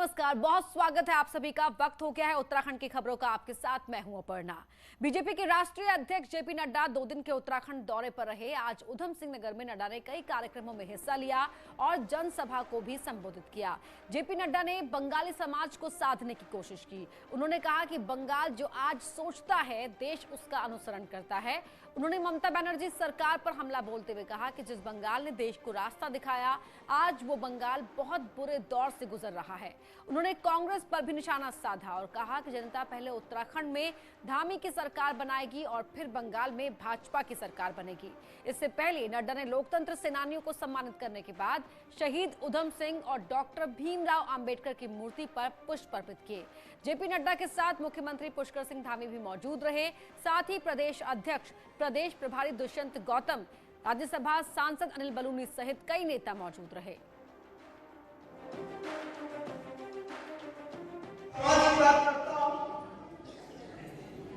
नमस्कार, बहुत स्वागत है आप सभी का। वक्त हो गया है उत्तराखंड की खबरों का। आपके साथ मैं हूं अपर्णा। बीजेपी के राष्ट्रीय अध्यक्ष जेपी नड्डा 2 दिन के उत्तराखंड दौरे पर रहे। आज उधम सिंह नगर में नड्डा ने कई कार्यक्रमों में हिस्सा लिया और जनसभा को भी संबोधित किया। जेपी नड्डा ने बंगाली समाज को साधने की कोशिश की। उन्होंने कहा कि बंगाल जो आज सोचता है, देश उसका अनुसरण करता है। उन्होंने ममता बनर्जी सरकार पर हमला बोलते हुए कहा कि जिस बंगाल ने देश को रास्ता दिखाया, आज वो बंगाल बहुत बुरे दौर से गुजर रहा है। उन्होंने कांग्रेस पर भी निशाना साधा और कहा कि जनता पहले उत्तराखंड में धामी की सरकार बनाएगी और फिर बंगाल में भाजपा की सरकार बनेगी। इससे पहले नड्डा ने लोकतंत्र सेनानियों को सम्मानित करने के बाद शहीद उधम सिंह और डॉक्टर भीमराव अंबेडकर की मूर्ति पर पुष्प अर्पित किए। जेपी नड्डा के साथ मुख्यमंत्री पुष्कर सिंह धामी भी मौजूद रहे। साथ ही प्रदेश अध्यक्ष, प्रदेश प्रभारी दुष्यंत गौतम, राज्यसभा सांसद अनिल बलूनी सहित कई नेता मौजूद रहे। बात करता हूं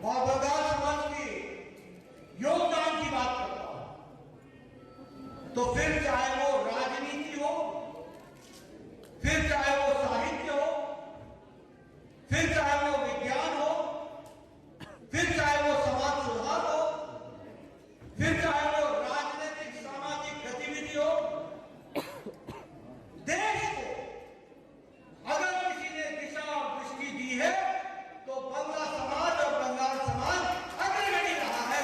और बंगाल समाज की योगदान की बात करता हूं, तो फिर चाहे वो राजनीति हो, फिर चाहे वो साहित्य हो, फिर चाहे वो विज्ञान हो, फिर चाहे वो समाज सुधार हो, फिर चाहे वो राजनीतिक सामाजिक गतिविधि हो, देश को अगर किसी ने दिशा और दृष्टि दी है तो बंगला समाज और बंगाल समाज अग्रगणी रहा है।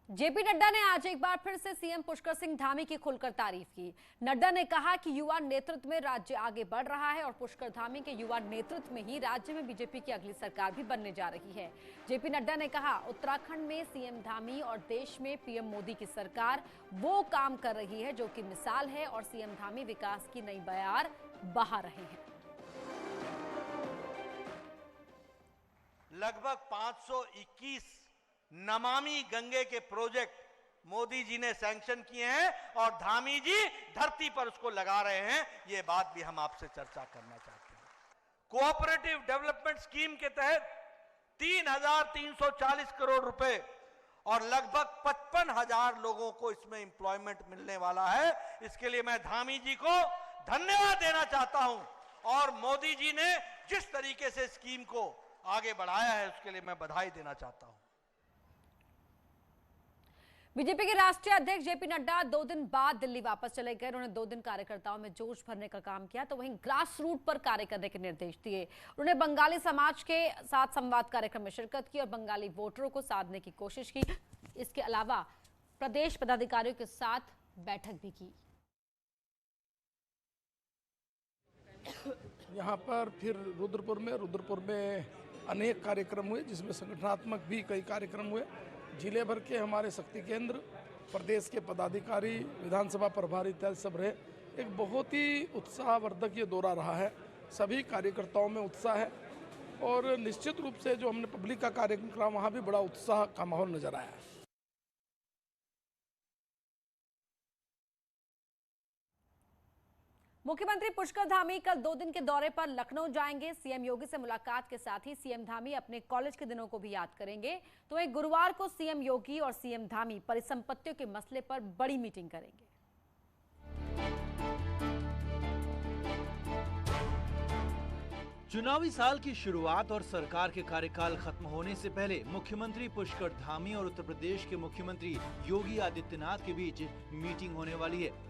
जेपी नड्डा ने आज एक बार फिर से सीएम पुष्कर सिंह धामी की खुलकर तारीफ की। नड्डा ने कहा कि युवा नेतृत्व में राज्य आगे बढ़ रहा है और पुष्कर धामी के युवा नेतृत्व में ही राज्य में बीजेपी की अगली सरकार भी बनने जा रही है। जेपी नड्डा ने कहा, उत्तराखंड में सीएम धामी और देश में पीएम मोदी की सरकार वो काम कर रही है जो कि मिसाल है और सीएम धामी विकास की नई बयार बहा रहे हैं। लगभग 521 नमामि गंगे के प्रोजेक्ट मोदी जी ने सैंक्शन किए हैं और धामी जी धरती पर उसको लगा रहे हैं। ये बात भी हम आपसे चर्चा करना चाहते हैं। कोऑपरेटिव डेवलपमेंट स्कीम के तहत 3,340 करोड़ रुपए और लगभग 55,000 लोगों को इसमें एम्प्लॉयमेंट मिलने वाला है। इसके लिए मैं धामी जी को धन्यवाद देना चाहता हूं और मोदी जी ने जिस तरीके से स्कीम को आगे बढ़ाया है उसके लिए मैं बधाई देना चाहता हूं। बीजेपी के राष्ट्रीय अध्यक्ष जेपी नड्डा 2 दिन बाद दिल्ली वापस चले गए। उन्होंने 2 दिन कार्यकर्ताओं में जोश भरने का काम किया तो वहीं ग्रास रूट पर कार्य करने के निर्देश दिए। उन्होंने बंगाली समाज के साथ संवाद कार्यक्रम में शिरकत की और बंगाली वोटरों को साधने की कोशिश की। इसके अलावा प्रदेश पदाधिकारियों के साथ बैठक भी की। यहाँ पर फिर रुद्रपुर में अनेक कार्यक्रम हुए, जिसमें संगठनात्मक भी कई कार्यक्रम हुए। जिले भर के हमारे शक्ति केंद्र, प्रदेश के पदाधिकारी, विधानसभा प्रभारी इत्यादि सब रहे। एक बहुत ही उत्साहवर्धक ये दौरा रहा है। सभी कार्यकर्ताओं में उत्साह है और निश्चित रूप से जो हमने पब्लिक का कार्यक्रम करा वहाँ भी बड़ा उत्साह का माहौल नजर आया है। मुख्यमंत्री पुष्कर धामी कल 2 दिन के दौरे पर लखनऊ जाएंगे। सीएम योगी से मुलाकात के साथ ही सीएम धामी अपने कॉलेज के दिनों को भी याद करेंगे। तो एक गुरुवार को सीएम योगी और सीएम धामी परिसंपत्तियों के मसले पर बड़ी मीटिंग करेंगे। चुनावी साल की शुरुआत और सरकार के कार्यकाल खत्म होने से पहले मुख्यमंत्री पुष्कर धामी और उत्तर प्रदेश के मुख्यमंत्री योगी आदित्यनाथ के बीच मीटिंग होने वाली है।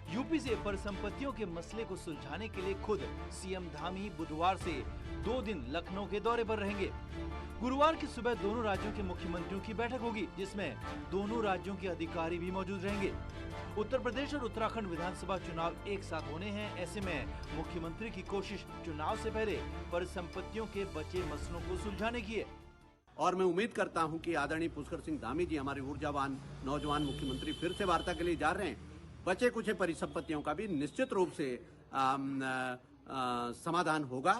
यूपी से परिसंपत्तियों के मसले को सुलझाने के लिए खुद सीएम धामी बुधवार से 2 दिन लखनऊ के दौरे पर रहेंगे। गुरुवार की सुबह दोनों राज्यों के मुख्यमंत्रियों की बैठक होगी, जिसमें दोनों राज्यों के अधिकारी भी मौजूद रहेंगे। उत्तर प्रदेश और उत्तराखंड विधानसभा चुनाव एक साथ होने हैं। ऐसे में मुख्यमंत्री की कोशिश चुनाव से पहले परिसंपत्तियों के बचे मसलों को सुलझाने की है। और मैं उम्मीद करता हूं कि आदरणीय पुष्कर सिंह धामी जी, हमारे ऊर्जावान नौजवान मुख्यमंत्री, फिर से वार्ता के लिए जा रहे हैं। बचे कुछ परिसंपत्तियों का भी निश्चित रूप से समाधान होगा।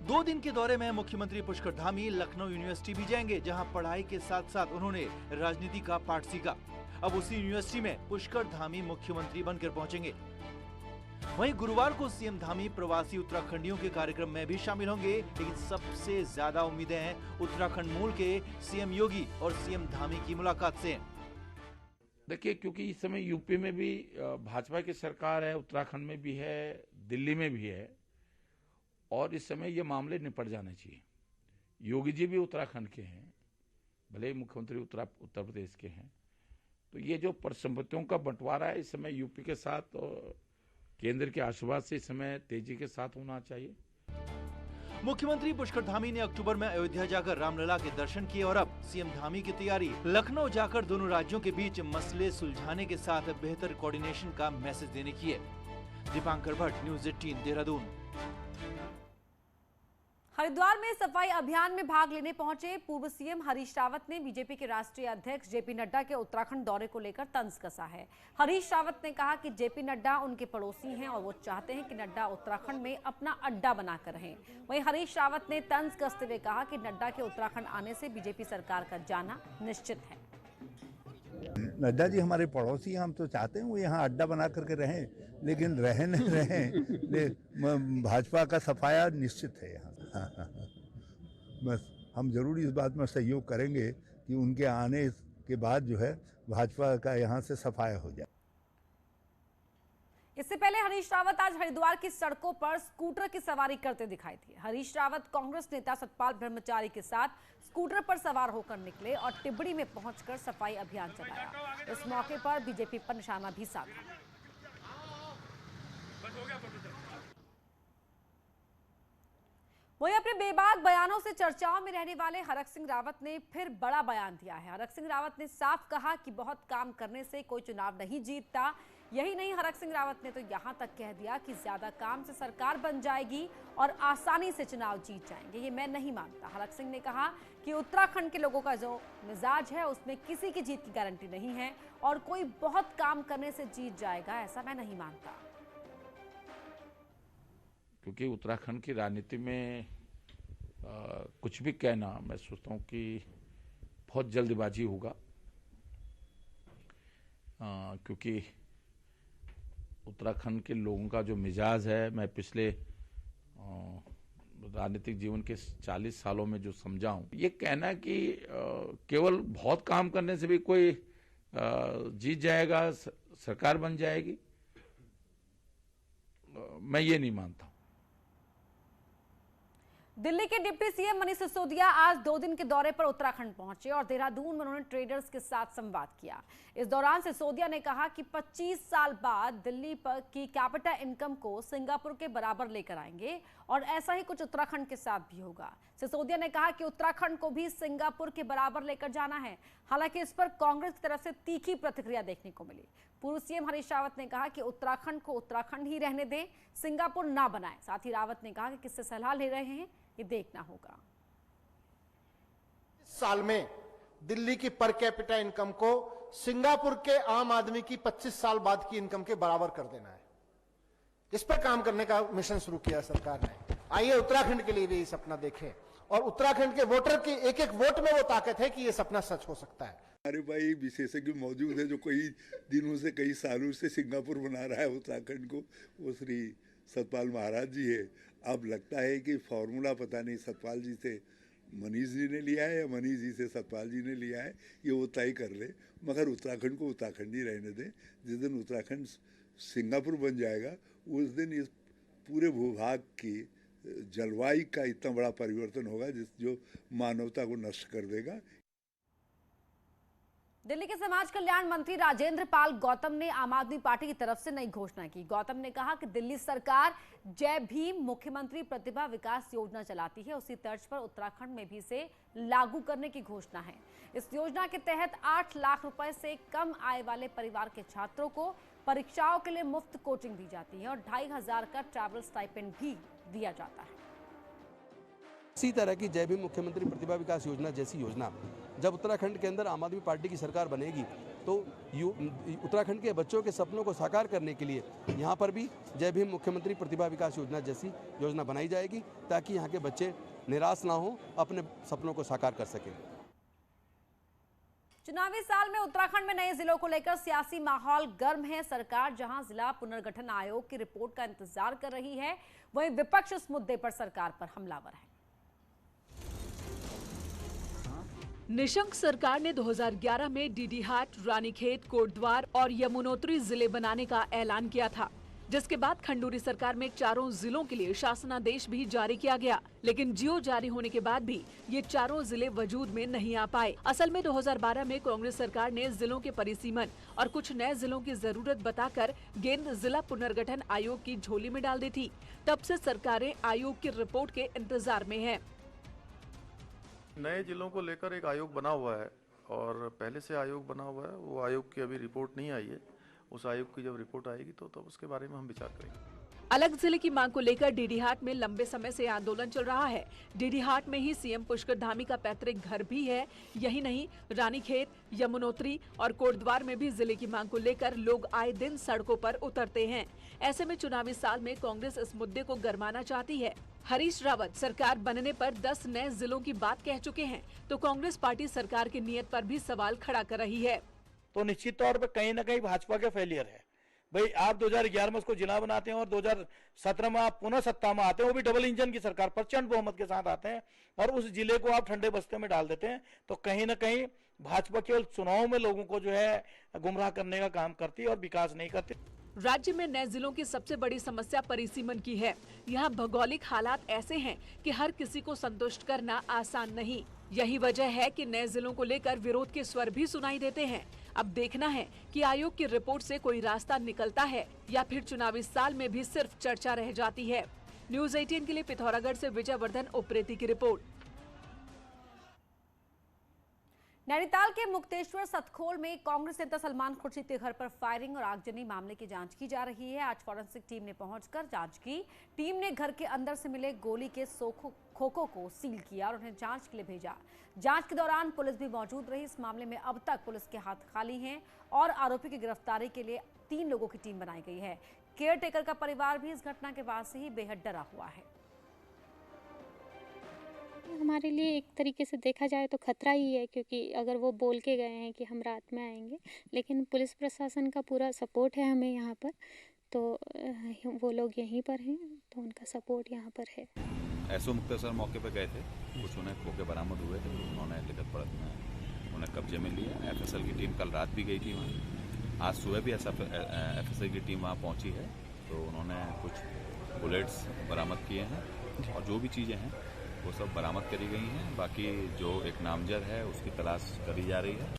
2 दिन के दौरे में मुख्यमंत्री पुष्कर धामी लखनऊ यूनिवर्सिटी भी जाएंगे, जहां पढ़ाई के साथ साथ उन्होंने राजनीति का पाठ सीखा। अब उसी यूनिवर्सिटी में पुष्कर धामी मुख्यमंत्री बनकर पहुंचेंगे। वहीं गुरुवार को सीएम धामी प्रवासी उत्तराखंडियों के कार्यक्रम में भी शामिल होंगे। लेकिन सबसे ज्यादा उम्मीदें हैं उत्तराखंड मूल के सीएम योगी और सीएम धामी की मुलाकात से। देखिए, क्योंकि इस समय यूपी में भी भाजपा की सरकार है, उत्तराखंड में भी है, दिल्ली में भी है, और इस समय ये मामले निपट जाने चाहिए। योगी जी भी उत्तराखंड के हैं, भले ही मुख्यमंत्री उत्तर प्रदेश के हैं, तो ये जो परिसंपत्तियों का बंटवारा है इस समय यूपी के साथ केंद्र के आशीर्वाद से इस समय तेजी के साथ होना चाहिए। मुख्यमंत्री पुष्कर धामी ने अक्टूबर में अयोध्या जाकर रामलला के दर्शन किए और अब सीएम धामी की तैयारी लखनऊ जाकर दोनों राज्यों के बीच मसले सुलझाने के साथ बेहतर कोऑर्डिनेशन का मैसेज देने की है। दीपांकर भट्ट, न्यूज़ 18 देहरादून। हरिद्वार में सफाई अभियान में भाग लेने पहुंचे पूर्व सीएम हरीश रावत ने बीजेपी के राष्ट्रीय अध्यक्ष जेपी नड्डा के उत्तराखंड दौरे को लेकर तंज कसा है। हरीश रावत ने कहा कि जेपी नड्डा उनके पड़ोसी हैं और वो चाहते हैं कि नड्डा उत्तराखंड में अपना अड्डा बनाकर रहें। वहीं हरीश रावत ने तंज कसते हुए कहा कि नड्डा के उत्तराखंड आने से बीजेपी सरकार का जाना निश्चित है। नड्डा जी हमारे पड़ोसी हैं, हम तो चाहते हैं वो यहाँ अड्डा बना करके रहें, लेकिन रहे नहीं रहे भाजपा का सफाया निश्चित है यहाँ। बस हम जरूर इस बात में सहयोग करेंगे कि उनके आने के बाद जो है भाजपा का यहाँ से सफाया हो जाए। इससे पहले हरीश रावत आज हरिद्वार की सड़कों पर स्कूटर की सवारी करते दिखाई दिए। हरीश रावत कांग्रेस नेता सतपाल ब्रह्मचारी के साथ स्कूटर पर सवार होकर निकले और टिब्बड़ी में पहुंचकर सफाई अभियान चलाया। इस मौके पर बीजेपी पर निशाना भी साधा। वहीं अपने बेबाक बयानों से चर्चाओं में रहने वाले हरक सिंह रावत ने फिर बड़ा बयान दिया है। हरक सिंह रावत ने साफ कहा कि बहुत काम करने से कोई चुनाव नहीं जीतता। यही नहीं, हरक सिंह रावत ने तो यहां तक कह दिया कि ज्यादा काम से सरकार बन जाएगी और आसानी से चुनाव जीत जाएंगे। ये मैं नहीं मानता। हरक सिंह ने कहा कि उत्तराखंड के लोगों का जो मिजाज है उसमें किसी की जीत की गारंटी नहीं है और कोई बहुत काम करने से जीत जाएगा, ऐसा मैं नहीं मानता। क्योंकि उत्तराखंड की राजनीति में कुछ भी कहना, मैं सोचता हूँ कि बहुत जल्दबाजी होगा, क्योंकि उत्तराखंड के लोगों का जो मिजाज है, मैं पिछले राजनीतिक जीवन के 40 सालों में जो समझा हूँ, ये कहना कि केवल बहुत काम करने से भी कोई जीत जाएगा, सरकार बन जाएगी, मैं ये नहीं मानता। दिल्ली के डिप्टी सीएम मनीष सिसोदिया आज 2 दिन के दौरे पर उत्तराखंड पहुंचे और देहरादून में उन्होंने ट्रेडर्स के साथ संवाद किया। इस दौरान सिसोदिया ने कहा कि 25 साल बाद दिल्ली पर की कैपिटा इनकम को सिंगापुर के बराबर लेकर आएंगे और ऐसा ही कुछ उत्तराखंड के साथ भी होगा। सिसोदिया ने कहा कि उत्तराखंड को भी सिंगापुर के बराबर लेकर जाना है। हालांकि इस पर कांग्रेस की तरफ से तीखी प्रतिक्रिया देखने को मिली। पूर्व सीएम हरीश रावत ने कहा कि उत्तराखंड को उत्तराखंड ही रहने दें, सिंगापुर ना बनाएं। साथ ही रावत ने कहा कि किससे सलाह ले रहे हैं ये देखना होगा। इस साल में दिल्ली की पर कैपिटा इनकम को सिंगापुर के आम आदमी की 25 साल बाद की इनकम के बराबर कर देना है। इस पर काम करने का मिशन शुरू किया सरकार ने। आइए उत्तराखंड के लिए भी ये सपना देखें और उत्तराखंड के वोटर की एक एक वोट में वो ताकत है कि ये सपना सच हो सकता है। हमारे भाई विशेषज्ञ मौजूद है जो कई दिनों से, कई सालों से सिंगापुर बना रहा है उत्तराखंड को, वो श्री सतपाल महाराज जी है। अब लगता है कि फॉर्मूला पता नहीं सतपाल जी से मनीष जी ने लिया है या मनीष जी से सतपाल जी ने लिया है, ये वो तय कर ले, मगर उत्तराखंड को उत्तराखंड ही रहने दें। जिस दिन उत्तराखंड सिंगापुर बन जाएगा उस दिन इस पूरे भूभाग की जलवायु का इतना बड़ा परिवर्तन होगा जो मानवता को नष्ट कर देगा। दिल्ली के समाज कल्याण मंत्री राजेंद्र पाल गौतम ने आम आदमी पार्टी की तरफ से नई घोषणा की। गौतम ने कहा कि दिल्ली सरकार जय भीम मुख्यमंत्री प्रतिभा विकास योजना चलाती है, उसी तर्ज पर उत्तराखंड में भी इसे लागू करने की घोषणा है। इस योजना के तहत 8 लाख रुपए से कम आय वाले परिवार के छात्रों को परीक्षाओं के लिए मुफ्त कोचिंग दी जाती है और 2500 का ट्रैवल स्टाइपेंड भी दिया जाता है। इसी तरह की जय भीम मुख्यमंत्री प्रतिभा विकास योजना जैसी योजना जब उत्तराखंड के अंदर आम आदमी पार्टी की सरकार बनेगी तो उत्तराखंड के बच्चों के सपनों को साकार करने के लिए यहाँ पर भी जय भीम मुख्यमंत्री प्रतिभा विकास योजना जैसी योजना बनाई जाएगी, ताकि यहाँ के बच्चे निराश ना हो, अपने सपनों को साकार कर सकें। चुनावी साल में उत्तराखंड में नए जिलों को लेकर सियासी माहौल गर्म है। सरकार जहां जिला पुनर्गठन आयोग की रिपोर्ट का इंतजार कर रही है, वहीं विपक्ष इस मुद्दे पर सरकार पर हमलावर है। निशंक सरकार ने 2011 में डीडीहाट, रानीखेत, कोटद्वार और यमुनोत्री जिले बनाने का ऐलान किया था, जिसके बाद खंडूरी सरकार में चारों जिलों के लिए शासनादेश भी जारी किया गया। लेकिन जियो जारी होने के बाद भी ये चारों जिले वजूद में नहीं आ पाए। असल में 2012 में कांग्रेस सरकार ने जिलों के परिसीमन और कुछ नए जिलों की जरूरत बताकर गेंद जिला पुनर्गठन आयोग की झोली में डाल दी थी। तब से सरकारें आयोग की रिपोर्ट के इंतजार में है। नए जिलों को लेकर एक आयोग बना हुआ है और पहले से आयोग बना हुआ है। वो आयोग की अभी रिपोर्ट नहीं आई है। उस आयोग की जब रिपोर्ट आएगी तो तब उसके बारे में हम विचार करेंगे। अलग जिले की मांग को लेकर डीडीहाट में लंबे समय से आंदोलन चल रहा है। डीडीहाट में ही सीएम पुष्कर धामी का पैतृक घर भी है। यही नहीं, रानीखेत, यमुनोत्री और कोटद्वार में भी जिले की मांग को लेकर लोग आए दिन सड़कों पर उतरते हैं। ऐसे में चुनावी साल में कांग्रेस इस मुद्दे को गरमाना चाहती है। हरीश रावत सरकार बनने पर 10 नए जिलों की बात कह चुके हैं, तो कांग्रेस पार्टी सरकार की नीयत पर भी सवाल खड़ा कर रही है। तो निश्चित तौर पर कहीं न कहीं भाजपा का फेलियर है। भाई आप 2011 में उसको जिला बनाते हैं और 2017 में आप पुनः सत्ता में आते हैं, वो भी डबल इंजन की सरकार प्रचंड बहुमत के साथ आते हैं और उस जिले को आप ठंडे बस्ते में डाल देते हैं। तो कहीं न कहीं भाजपा केवल चुनाव में लोगों को जो है गुमराह करने का काम करती है और विकास नहीं करती। राज्य में नए जिलों की सबसे बड़ी समस्या परिसीमन की है। यहाँ भौगोलिक हालात ऐसे हैं कि हर किसी को संतुष्ट करना आसान नहीं। यही वजह है कि नए जिलों को लेकर विरोध के स्वर भी सुनाई देते हैं। अब देखना है कि आयोग की रिपोर्ट से कोई रास्ता निकलता है या फिर चुनावी साल में भी सिर्फ चर्चा रह जाती है। न्यूज़ 18 के लिए पिथौरागढ़ से विजयवर्धन उप्रेती की रिपोर्ट। नैनीताल के मुक्तेश्वर सतखोल में कांग्रेस नेता सलमान खुर्शीद के घर पर फायरिंग और आगजनी मामले की जांच की जा रही है। आज फॉरेंसिक टीम ने पहुंचकर जांच की। टीम ने घर के अंदर से मिले गोली के खोखों को सील किया और उन्हें जांच के लिए भेजा। जांच के दौरान पुलिस भी मौजूद रही। इस मामले में अब तक पुलिस के हाथ खाली हैं और आरोपी की गिरफ्तारी के लिए 3 लोगों की टीम बनाई गई है। केयर टेकर का परिवार भी इस घटना के बाद से ही बेहद डरा हुआ है। हमारे लिए एक तरीके से देखा जाए तो खतरा ही है, क्योंकि अगर वो बोल के गए हैं कि हम रात में आएंगे, लेकिन पुलिस प्रशासन का पूरा सपोर्ट है हमें यहाँ पर, तो वो लोग यहीं पर हैं, तो उनका सपोर्ट यहाँ पर है। एसओ मुक्तेश्वर मौके पर गए थे, कुछ उन्हें खोखे बरामद हुए थे, उन्होंने लिखित पढ़त में उन्हें कब्जे में लिया। एफएसएल की टीम कल रात भी गई थी वहाँ। आज सुबह भी एफएसएल की टीम वहाँ पहुँची है, तो उन्होंने कुछ बुलेट्स बरामद किए हैं और जो भी चीज़ें हैं वो सब बरामद करी गई हैं। बाकी जो एक नामजद है उसकी तलाश करी जा रही है।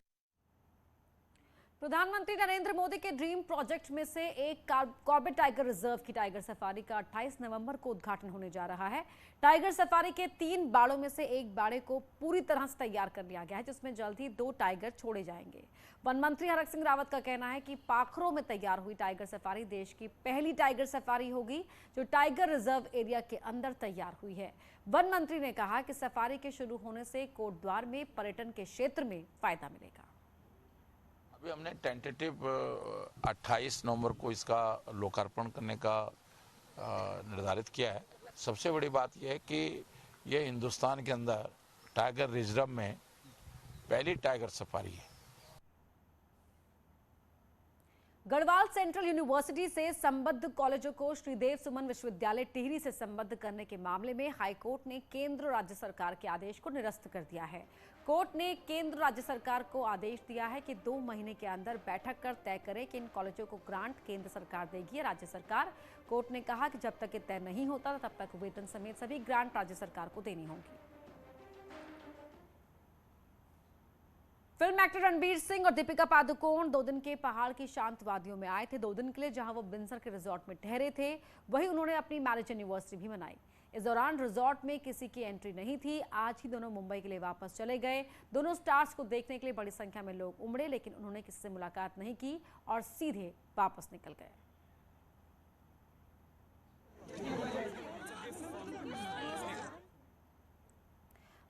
प्रधानमंत्री नरेंद्र मोदी के ड्रीम प्रोजेक्ट में से एक कॉर्बेट टाइगर रिजर्व की टाइगर सफारी का 28 नवंबर को उद्घाटन होने जा रहा है। टाइगर सफारी के 3 बाड़ों में से एक बाड़े को पूरी तरह से तैयार कर लिया गया है, जिसमें जल्द ही 2 टाइगर छोड़े जाएंगे। वन मंत्री हरक सिंह रावत का कहना है कि पाखरों में तैयार हुई टाइगर सफारी देश की पहली टाइगर सफारी होगी जो टाइगर रिजर्व एरिया के अंदर तैयार हुई है। वन मंत्री ने कहा कि सफारी के शुरू होने से कोटद्वार में पर्यटन के क्षेत्र में फायदा मिलेगा। अभी हमने टेंटेटिव 28 नवंबर को इसका लोकार्पण करने का निर्धारित किया है। सबसे बड़ी बात यह है कि यह हिंदुस्तान के अंदर टाइगर रिजर्व में पहली टाइगर सफारी है। गढ़वाल सेंट्रल यूनिवर्सिटी से संबद्ध कॉलेजों को श्रीदेव सुमन विश्वविद्यालय टिहरी से संबद्ध करने के मामले में हाईकोर्ट ने केंद्र और राज्य सरकार के आदेश को निरस्त कर दिया है। कोर्ट ने केंद्र राज्य सरकार को आदेश दिया है कि 2 महीने के अंदर बैठक कर तय करे कि इन कॉलेजों को ग्रांट केंद्र सरकार देगी या राज्य सरकार। कोर्ट ने कहा कि जब तक ये तय नहीं होता तब तक वेतन समेत सभी ग्रांट राज्य सरकार को देनी होगी। फिल्म एक्टर रणबीर सिंह और दीपिका पादुकोण 2 दिन के पहाड़ की शांत वादियों में आए थे। 2 दिन के लिए जहां वो बिंसर के रिजॉर्ट में ठहरे थे, वहीं उन्होंने अपनी मैरिज एनिवर्सरी भी मनाई। इस दौरान रिजॉर्ट में किसी की एंट्री नहीं थी। आज ही दोनों मुंबई के लिए वापस चले गए। दोनों स्टार्स को देखने के लिए बड़ी संख्या में लोग उमड़े, लेकिन उन्होंने किसी से मुलाकात नहीं की और सीधे वापस निकल गए।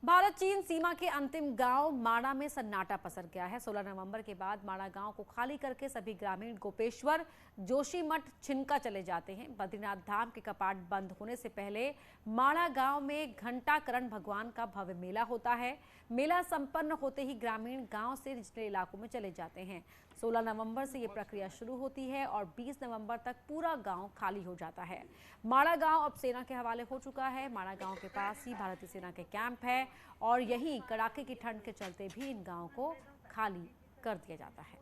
भारत चीन सीमा के अंतिम गांव माणा में सन्नाटा पसर गया है। 16 नवंबर के बाद माणा गांव को खाली करके सभी ग्रामीण गोपेश्वर, जोशीमठ, छिनका चले जाते हैं। बद्रीनाथ धाम के कपाट बंद होने से पहले माणा गांव में घंटाकरण भगवान का भव्य मेला होता है। मेला संपन्न होते ही ग्रामीण गांव से निचले इलाकों में चले जाते हैं। 16 नवंबर से ये प्रक्रिया शुरू होती है और 20 नवंबर तक पूरा गांव खाली हो जाता है। माणा गांव अब सेना के हवाले हो चुका है। माणा गांव के पास ही भारतीय सेना के कैंप है। और यहीं कड़ाके की ठंड के चलते भी इन गांवों को खाली कर दिया जाता है।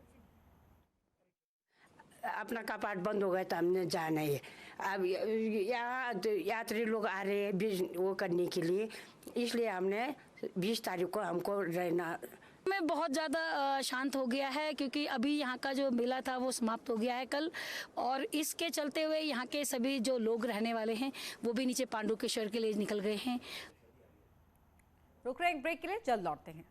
अपना कपाट बंद हो गया तो हमने जाना है। अब यहाँ यात्री लोग आ रहे हैं वो करने के लिए, इसलिए हमने 20 तारीख को हमको रहना में बहुत ज़्यादा शांत हो गया है, क्योंकि अभी यहाँ का जो मेला था वो समाप्त हो गया है कल, और इसके चलते हुए यहाँ के सभी जो लोग रहने वाले हैं वो भी नीचे पांडुकेश्वर के लिए निकल गए हैं। रुक रहे हैं एक ब्रेक के लिए, जल्द लौटते हैं।